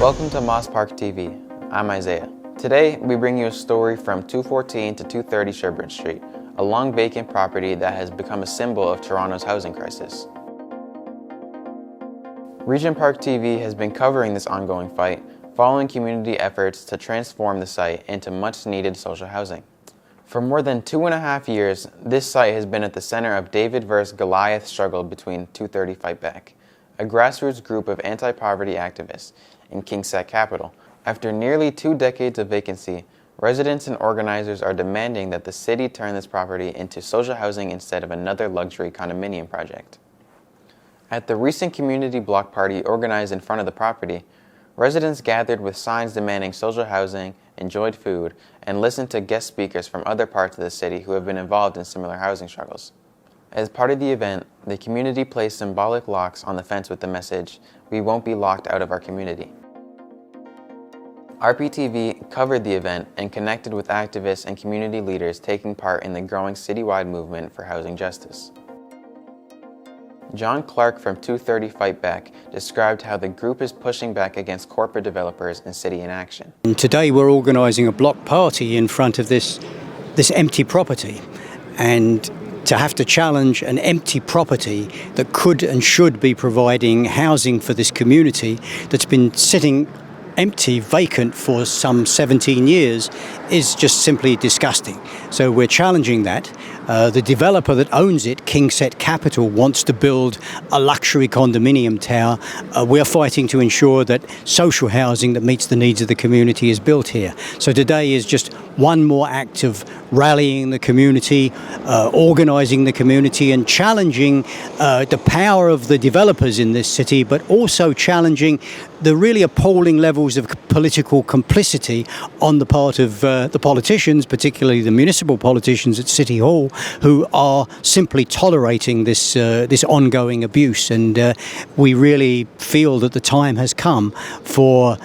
Welcome to Moss Park TV. I'm Isaiah. Today, we bring you a story from 214 to 230 Sherbourne Street, a long-vacant property that has become a symbol of Toronto's housing crisis. Regent Park TV has been covering this ongoing fight, following community efforts to transform the site into much-needed social housing. For more than 2.5 years, this site has been at the center of David vs. Goliath struggle between 230 Fightback, a grassroots group of anti-poverty activists, and KingSett Capital. After nearly 2 decades of vacancy, residents and organizers are demanding that the city turn this property into social housing instead of another luxury condominium project. At the recent community block party organized in front of the property, residents gathered with signs demanding social housing, enjoyed food, and listened to guest speakers from other parts of the city who have been involved in similar housing struggles. As part of the event, the community placed symbolic locks on the fence with the message, "We won't be locked out of our community." rptv covered the event and connected with activists and community leaders taking part in the growing citywide movement for housing justice. John Clark from 230 Fightback described how the group is pushing back against corporate developers and city inaction. Today we're organising a block party in front of this empty property, and to have to challenge an empty property that could and should be providing housing for this community that's been sitting empty, vacant for some 17 years is just simply disgusting. So we're challenging that. The developer that owns it, KingSett Capital, wants to build a luxury condominium tower. We're fighting to ensure that social housing that meets the needs of the community is built here. So today is just one more act of rallying the community, organising the community, and challenging the power of the developers in this city, but also challenging the really appalling levels of political complicity on the part of the politicians, particularly the municipal politicians at City Hall, who are simply tolerating this ongoing abuse. And we really feel that the time has come for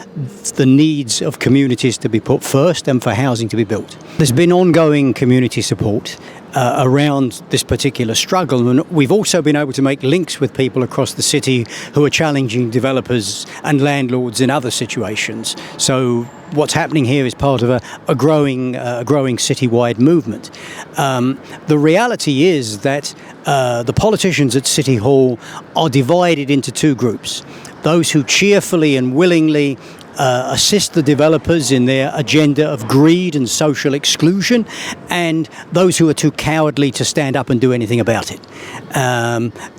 the needs of communities to be put first and for housing to be built. There's been ongoing community support around this particular struggle, and we've also been able to make links with people across the city who are challenging developers and landlords in other situations. So what's happening here is part of a growing citywide movement. The reality is that the politicians at City Hall are divided into two groups: those who cheerfully and willingly assist the developers in their agenda of greed and social exclusion, and those who are too cowardly to stand up and do anything about it.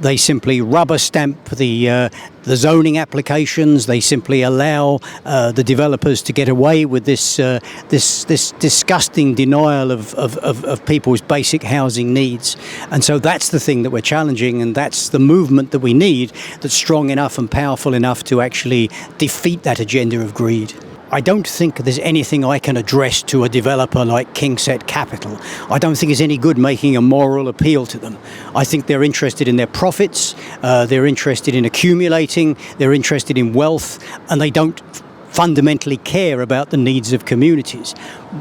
They simply rubber stamp the zoning applications. They simply allow the developers to get away with this disgusting denial of people's basic housing needs. And so that's the thing that we're challenging, and that's the movement that we need, that's strong enough and powerful enough to actually defeat that agenda of greed. I don't think there's anything I can address to a developer like KingSett Capital. I don't think it's any good making a moral appeal to them. I think they're interested in their profits, they're interested in accumulating, they're interested in wealth, and they don't fundamentally care about the needs of communities.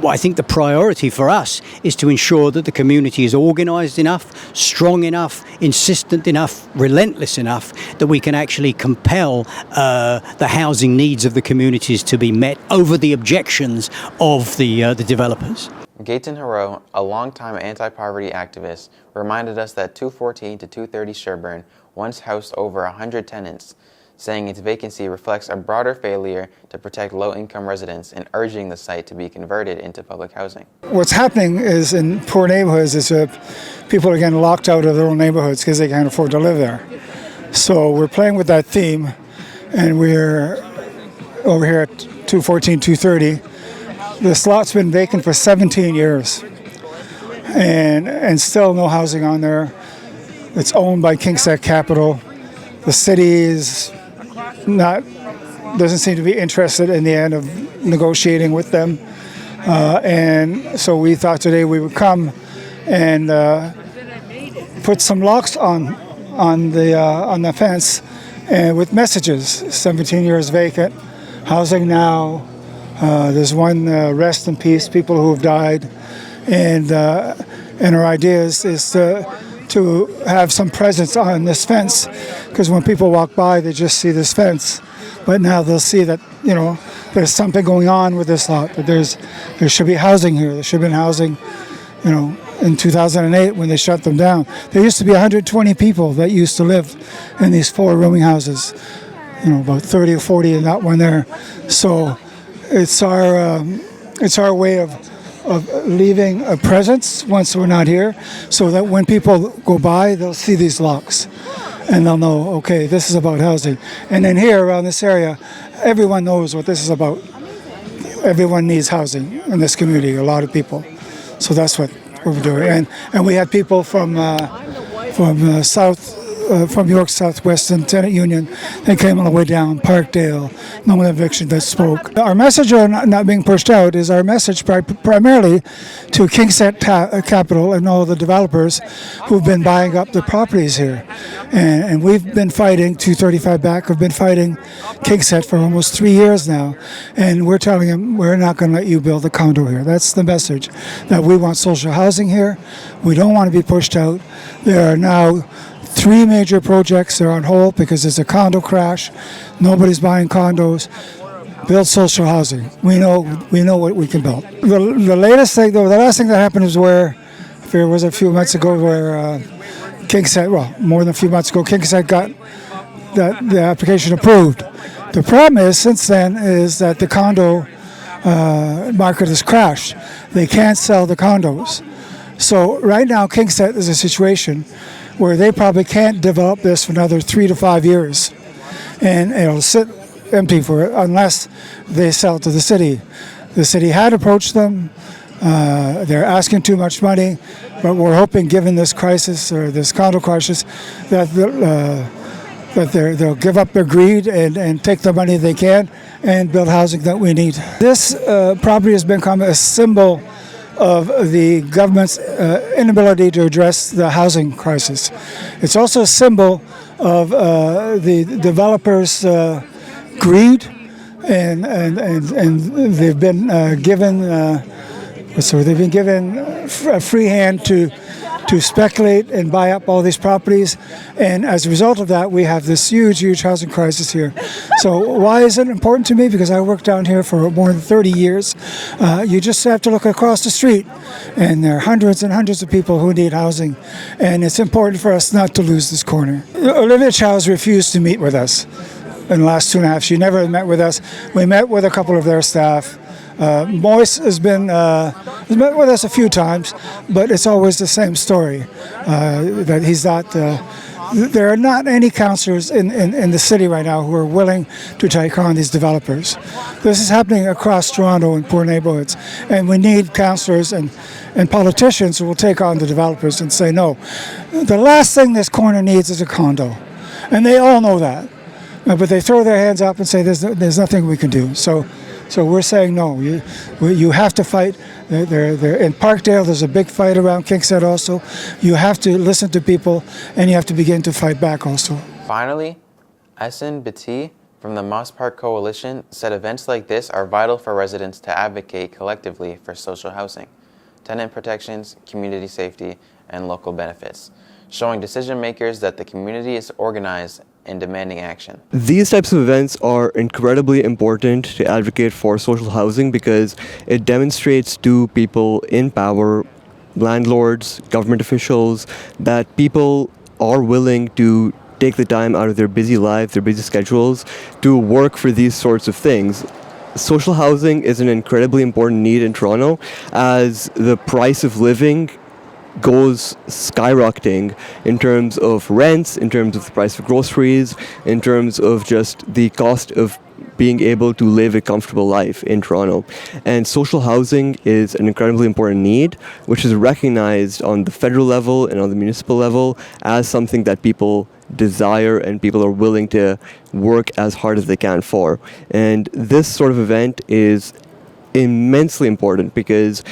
I think the priority for us is to ensure that the community is organised enough, strong enough, insistent enough, relentless enough that we can actually compel the housing needs of the communities to be met over the objections of the developers. Gayton Haro, a longtime anti-poverty activist, reminded us that 214 to 230 Sherbourne once housed over 100 tenants, saying its vacancy reflects a broader failure to protect low-income residents and urging the site to be converted into public housing. What's happening is in poor neighborhoods is people are getting locked out of their own neighborhoods because they can't afford to live there. So we're playing with that theme, and we're over here at 214, 230. This lot's been vacant for 17 years, and still no housing on there. It's owned by KingSett Capital. The city doesn't seem to be interested in the end of negotiating with them, and so we thought today we would come and put some locks on the fence, and with messages: 17 years vacant, housing now. There's one rest in peace, people who have died, and our idea is to have some presence on this fence, because when people walk by, they just see this fence but now they'll see that, there's something going on with this lot, that there should be housing here. There should have been housing, in 2008 when they shut them down. There used to be 120 people that used to live in these 4 rooming houses, about 30 or 40 in that one there. So it's our way of leaving a presence once we're not here, so that when people go by, they'll see these locks and they'll know, okay, this is about housing. And then here around this area, everyone knows what this is about. Everyone needs housing in this community, a lot of people. So that's what we're doing. And we had people from York Southwestern Tenant Union. They came all the way down, Parkdale, no eviction that spoke. Our message on not being pushed out is our message primarily to KingSett Capital and all the developers who've been buying up the properties here. And we've been fighting, 235 back, we've been fighting KingSett for almost 3 years now. And we're telling them we're not going to let you build a condo here. That's the message, that we want social housing here. We don't want to be pushed out. There are now 3 major projects are on hold because there's a condo crash. Nobody's buying condos. Build social housing. We know what we can build. The latest thing, though, the last thing that happened is where, if it was a few months ago, where KingSett, well, more than a few months ago, KingSett got the application approved. The problem is, since then, is that the condo market has crashed. They can't sell the condos. So right now, KingSett is a situation where they probably can't develop this for another 3 to 5 years. And it'll sit empty unless they sell to the city. The city had approached them. They're asking too much money, but we're hoping, given this crisis, or this condo crisis, that they'll give up their greed and take the money they can and build housing that we need. This property has become a symbol of the government's inability to address the housing crisis. It's also a symbol of the developers' greed, and they've been given a free hand to speculate and buy up all these properties, and as a result of that, we have this huge housing crisis here. So why is it important to me? Because I worked down here for more than 30 years. You just have to look across the street, and there are hundreds and hundreds of people who need housing, and it's important for us not to lose this corner. Olivia Chow's refused to meet with us in the last 2.5 years. She never met with us. We met with a couple of their staff. Moise has met with us a few times, but it's always the same story, that he's not. There are not any councillors in the city right now who are willing to take on these developers. This is happening across Toronto in poor neighborhoods, and we need councillors and politicians who will take on the developers and say, no, the last thing this corner needs is a condo. And they all know that, but they throw their hands up and say there's nothing we can do. So we're saying no. You have to fight. In Parkdale, there's a big fight around KingSett also. You have to listen to people, and you have to begin to fight back also. Finally, Essen Beatty from the Moss Park Coalition said events like this are vital for residents to advocate collectively for social housing, tenant protections, community safety, and local benefits, showing decision makers that the community is organized in demanding action. These types of events are incredibly important to advocate for social housing because it demonstrates to people in power, landlords, government officials, that people are willing to take the time out of their busy lives, their busy schedules, to work for these sorts of things. Social housing is an incredibly important need in Toronto as the price of living goes skyrocketing in terms of rents, in terms of the price of groceries, in terms of just the cost of being able to live a comfortable life in Toronto. And social housing is an incredibly important need, which is recognized on the federal level and on the municipal level as something that people desire and people are willing to work as hard as they can for. And this sort of event is immensely important because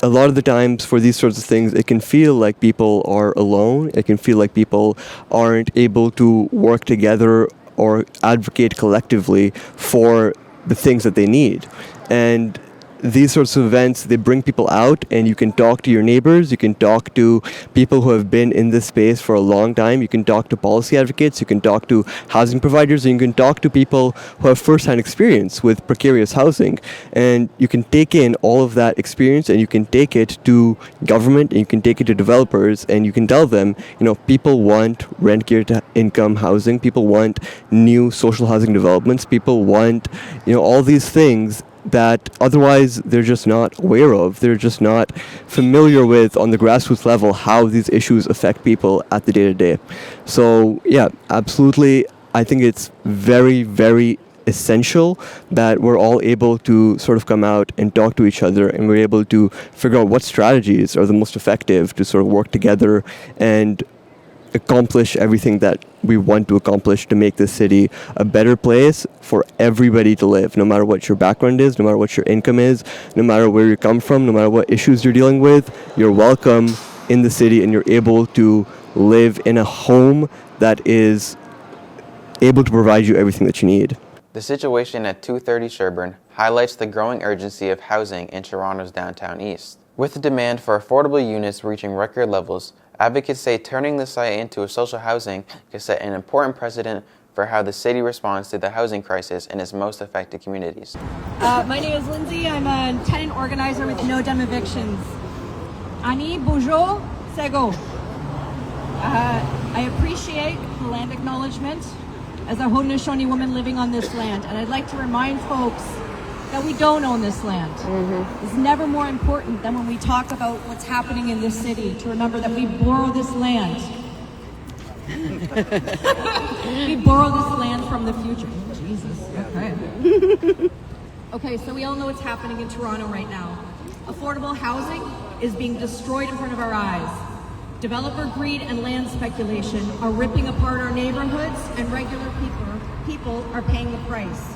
a lot of the times for these sorts of things, it can feel like people are alone. It can feel like people aren't able to work together or advocate collectively for the things that they need. And these sorts of events, they bring people out, and you can talk to your neighbors, you can talk to people who have been in this space for a long time, you can talk to policy advocates, you can talk to housing providers, and you can talk to people who have first-hand experience with precarious housing. And you can take in all of that experience, and you can take it to government, and you can take it to developers, and you can tell them, people want rent-geared-income housing, people want new social housing developments, people want, all these things that otherwise they're just not aware of. They're just not familiar with, on the grassroots level, how these issues affect people at the day-to-day. So yeah, absolutely, I think it's very, very essential that we're all able to sort of come out and talk to each other, and we're able to figure out what strategies are the most effective to sort of work together and accomplish everything that we want to accomplish to make this city a better place for everybody to live, no matter what your background is, no matter what your income is, no matter where you come from, no matter what issues you're dealing with. You're welcome in the city, and you're able to live in a home that is able to provide you everything that you need. The situation at 230 Sherbourne highlights the growing urgency of housing in Toronto's downtown east. With the demand for affordable units reaching record levels, advocates say turning the site into a social housing could set an important precedent for how the city responds to the housing crisis in its most affected communities. My name is Lindsay. I'm a tenant organizer with No Dem Evictions. Ani Bonjour, Sego. I appreciate the land acknowledgement as a Haudenosaunee woman living on this land, and I'd like to remind folks that we don't own this land. It's never more important than when we talk about what's happening in this city to remember that we borrow this land. We borrow this land from the future. Jesus, okay. Okay, so we all know what's happening in Toronto right now. Affordable housing is being destroyed in front of our eyes. Developer greed and land speculation are ripping apart our neighborhoods, and regular people are paying the price.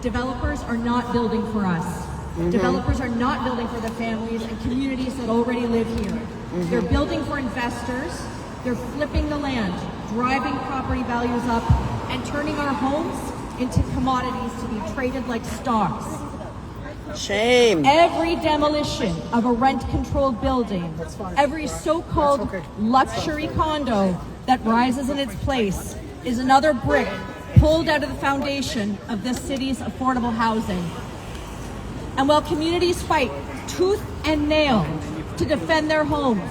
Developers are not building for us. Developers are not building for the families and communities that already live here. They're building for investors. They're flipping the land, driving property values up, and turning our homes into commodities to be traded like stocks. Shame. Every demolition of a rent-controlled building, every so-called luxury condo that rises in its place is another brick pulled out of the foundation of this city's affordable housing. And while communities fight tooth and nail to defend their homes,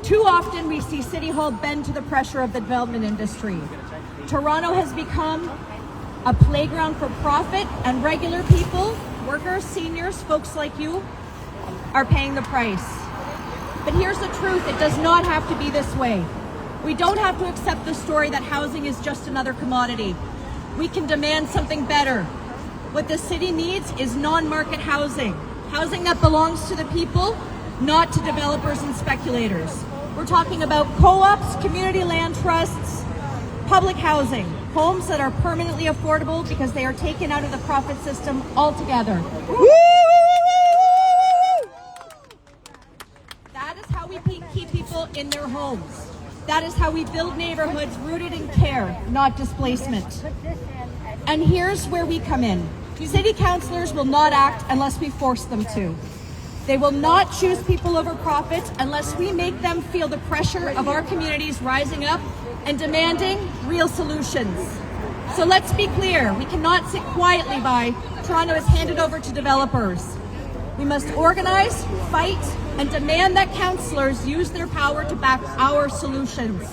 too often we see City Hall bend to the pressure of the development industry. Toronto has become a playground for profit, and regular people, workers, seniors, folks like you, are paying the price. But here's the truth, it does not have to be this way. We don't have to accept the story that housing is just another commodity. We can demand something better. What the city needs is non-market housing. Housing that belongs to the people, not to developers and speculators. We're talking about co-ops, community land trusts, public housing, homes that are permanently affordable because they are taken out of the profit system altogether. That is how we keep people in their homes. That is how we build neighborhoods rooted in care, not displacement. And here's where we come in. City councillors will not act unless we force them to. They will not choose people over profit unless we make them feel the pressure of our communities rising up and demanding real solutions. So let's be clear, we cannot sit quietly by Toronto is handed over to developers. We must organize, fight, and demand that councillors use their power to back our solutions.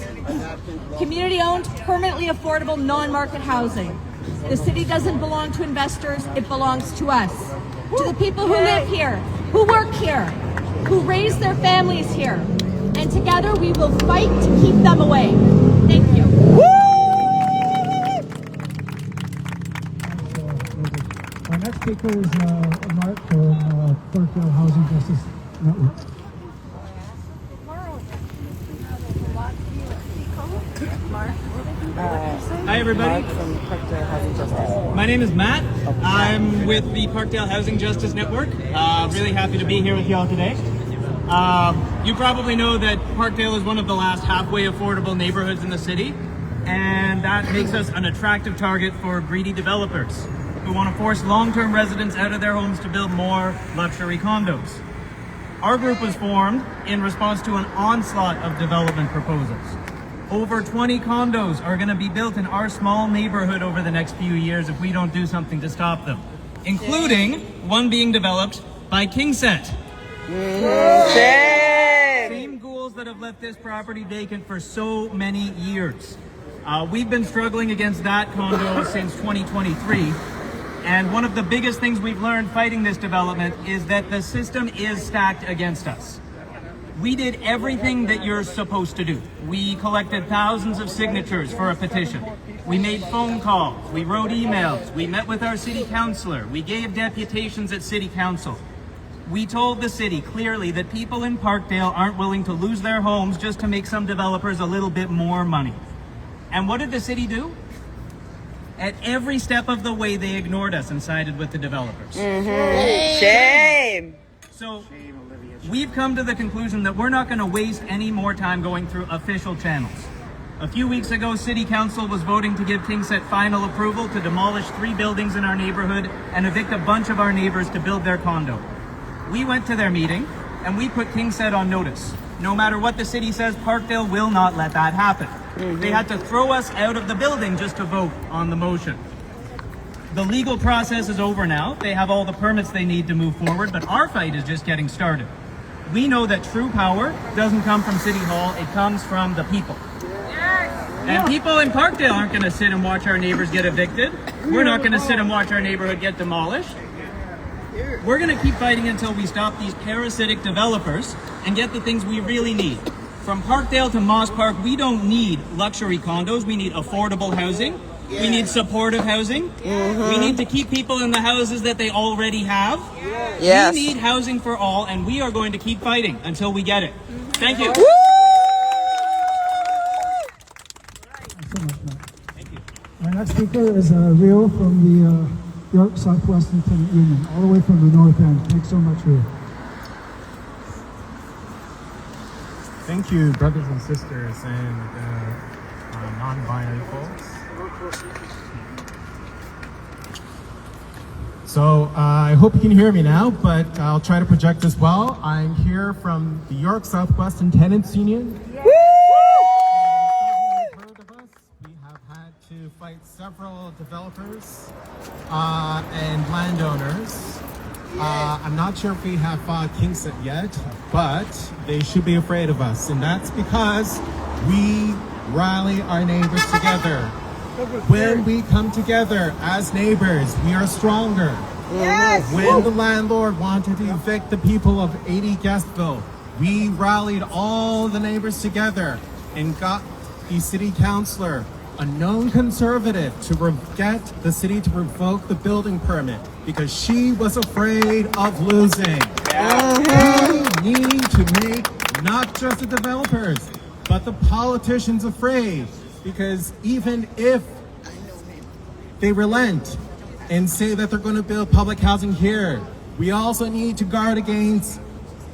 Community-owned, permanently affordable, non-market housing. The city doesn't belong to investors, it belongs to us. To the people who live here, who work here, who raise their families here. And together we will fight to keep them away. Thank you. Our next speaker is Mark from Parkdale Housing Justice Network. Hi everybody. My name is Matt. I'm with the Parkdale Housing Justice Network. Really happy to be here with y'all today. You probably know that Parkdale is one of the last halfway affordable neighborhoods in the city, and that makes us an attractive target for greedy developers. who want to force long-term residents out of their homes to build more luxury condos. Our group was formed in response to an onslaught of development proposals. Over 20 condos are going to be built in our small neighborhood over the next few years if we don't do something to stop them, including one being developed by KingSett. Same ghouls that have left this property vacant for so many years. We've been struggling against that condo since 2023. And one of the biggest things we've learned fighting this development is that the system is stacked against us. We did everything that you're supposed to do. We collected thousands of signatures for a petition. We made phone calls, we wrote emails, we met with our city councillor, we gave deputations at city council. We told the city clearly that people in Parkdale aren't willing to lose their homes just to make some developers a little bit more money. And what did the city do? At every step of the way, they ignored us and sided with the developers. Shame. So we've come to the conclusion that we're not going to waste any more time going through official channels. A few weeks ago, City Council was voting to give KingSett final approval to demolish 3 buildings in our neighborhood and evict a bunch of our neighbors to build their condo. We went to their meeting and we put KingSett on notice. No matter what the city says, Parkdale will not let that happen. They had to throw us out of the building just to vote on the motion. The legal process is over now. They have all the permits they need to move forward, but our fight is just getting started. We know that true power doesn't come from City Hall, it comes from the people. And people in Parkdale aren't going to sit and watch our neighbors get evicted. We're not going to sit and watch our neighborhood get demolished. We're going to keep fighting until we stop these parasitic developers and get the things we really need. From Parkdale to Moss Park, we don't need luxury condos. We need affordable housing. We need supportive housing. We need to keep people in the houses that they already have. Yes. We need housing for all, and we are going to keep fighting until we get it. Thank you. Our next speaker is Rio from the York Southwestern Tenant Union, all the way from the North End. Thanks so much, Rio. Thank you, brothers and sisters and non-binary folks. So I hope you can hear me now, but I'll try to project as well. I'm here from the York Southwestern Tenants Union. We have had to fight several developers and landowners. I'm not sure if we have fought KingSett yet, but they should be afraid of us. And that's because we rally our neighbors together. When we come together as neighbors, we are stronger. Yes. When the landlord wanted to evict the people of 80 Guestville, we rallied all the neighbors together and got the city councillor, a known conservative, to get the city to revoke the building permit because she was afraid of losing. We need to make not just the developers, but the politicians afraid, because even if they relent and say that they're going to build public housing here, we also need to guard against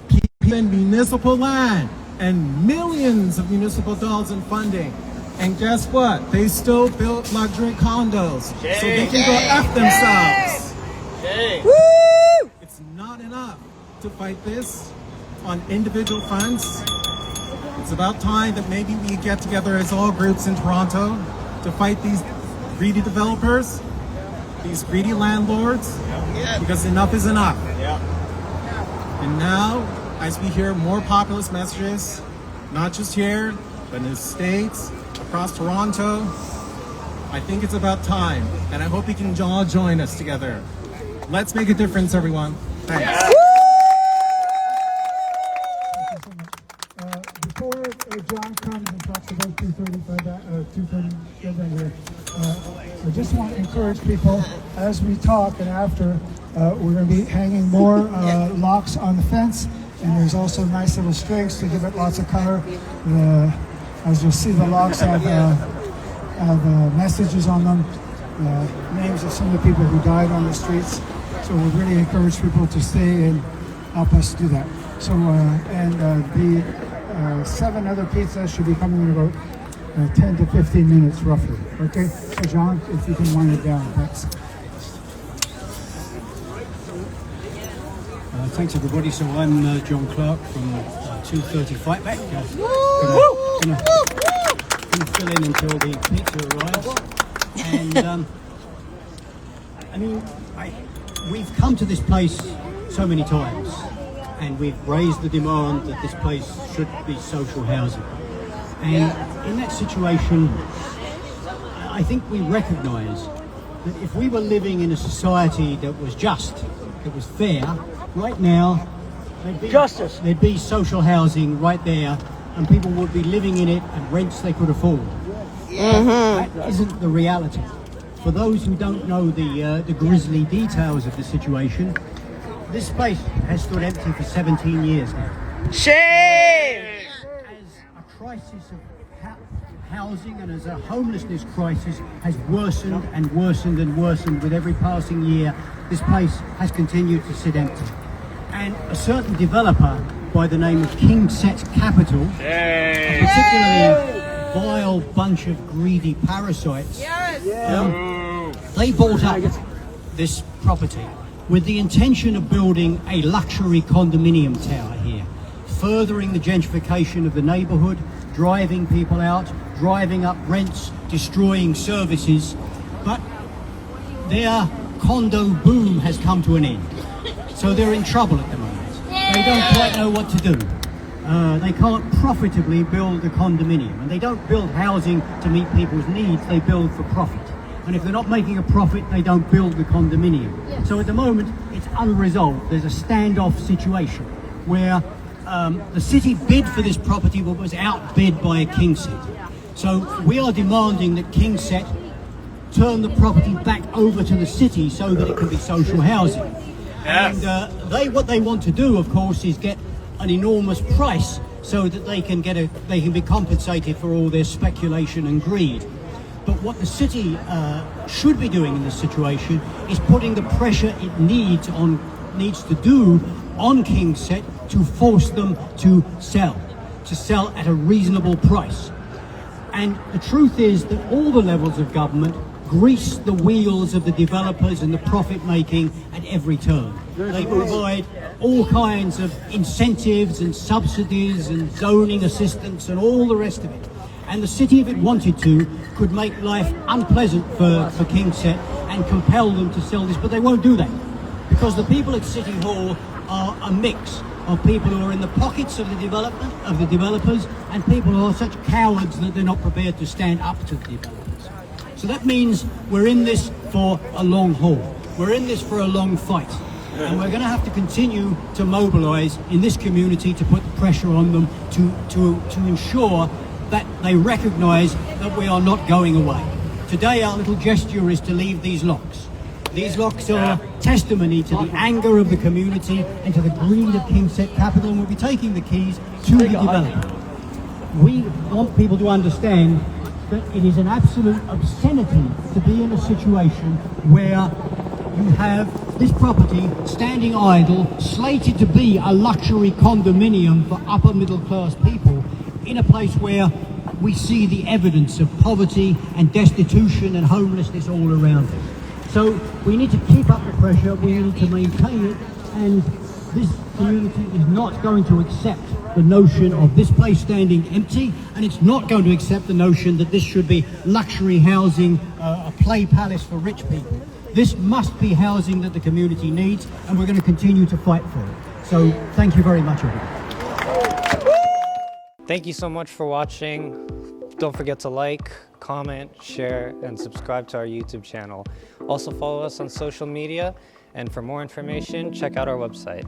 people in municipal land and millions of municipal dollars in funding. And guess what? They still built luxury condos so they can go F themselves. Woo! It's not enough to fight this on individual fronts. It's about time that maybe we get together as all groups in Toronto to fight these greedy developers, these greedy landlords, because enough is enough. And now, as we hear more populist messages, not just here, but in the States, across Toronto, I think it's about time, and I hope you can all join us together. Let's make a difference, everyone. Thanks. Before John comes and talks about 230 here, I just want to encourage people as we talk and after, we're going to be hanging more locks on the fence, and there's also nice little strings to give it lots of color. As you'll see, the locks have messages on them, names of some of the people who died on the streets. So we really encourage people to stay and help us do that. So, the 7 other pizzas should be coming in about 10 to 15 minutes roughly. Okay, so John, if you can wind it down, thanks. Thanks everybody. So I'm John Clark from 230 Fightback. Gonna fill in until the pizza arrives. And I mean, we've come to this place so many times, and we've raised the demand that this place should be social housing. And in that situation, I think we recognise that if we were living in a society that was just, that was fair, right now there'd be social housing right there, and people would be living in it at rents they could afford. That isn't the reality. For those who don't know the grisly details of the situation, this place has stood empty for 17 years now. Shame! As a crisis of housing and as a homelessness crisis has worsened and worsened and worsened with every passing year, this place has continued to sit empty. And a certain developer by the name of KingSett Capital, a particularly vile bunch of greedy parasites, they bought up this property with the intention of building a luxury condominium tower here, furthering the gentrification of the neighbourhood, driving people out, driving up rents, destroying services. But their condo boom has come to an end, so they're in trouble at the moment. They don't quite know what to do. They can't profitably build a condominium, and they don't build housing to meet people's needs, they build for profit. And if they're not making a profit, they don't build the condominium. So at the moment, it's unresolved. There's a standoff situation where the city bid for this property but was outbid by KingSett. So we are demanding that KingSett turn the property back over to the city so that it can be social housing. And what they want to do, of course, is get an enormous price so that they can be compensated for all their speculation and greed. But what the city should be doing in this situation is putting the pressure it needs to do on KingSett to force them to sell at a reasonable price. And the truth is that all the levels of government grease the wheels of the developers and the profit making at every turn. They provide all kinds of incentives and subsidies and zoning assistance and all the rest of it. And the city, if it wanted to, could make life unpleasant for KingSett and compel them to sell this, but they won't do that. Because the people at City Hall are a mix of people who are in the pockets of the developers and people who are such cowards that they're not prepared to stand up to the developers. So that means we're in this for a long haul. We're in this for a long fight. And we're going to have to continue to mobilise in this community to put the pressure on them to ensure that they recognise that we are not going away. Today our little gesture is to leave these locks. These locks are testimony to the anger of the community and to the greed of KingSett Capital, and we'll be taking the keys to the developer. We want people to understand that it is an absolute obscenity to be in a situation where you have this property standing idle, slated to be a luxury condominium for upper middle class people, in a place where we see the evidence of poverty and destitution and homelessness all around it. So we need to keep up the pressure, we need to maintain it, and this community is not going to accept the notion of this place standing empty, and it's not going to accept the notion that this should be luxury housing, a play palace for rich people. This must be housing that the community needs, and we're going to continue to fight for it. So thank you very much, everyone. Thank you so much for watching. Don't forget to like, comment, share, and subscribe to our YouTube channel. Also follow us on social media, and for more information, check out our website.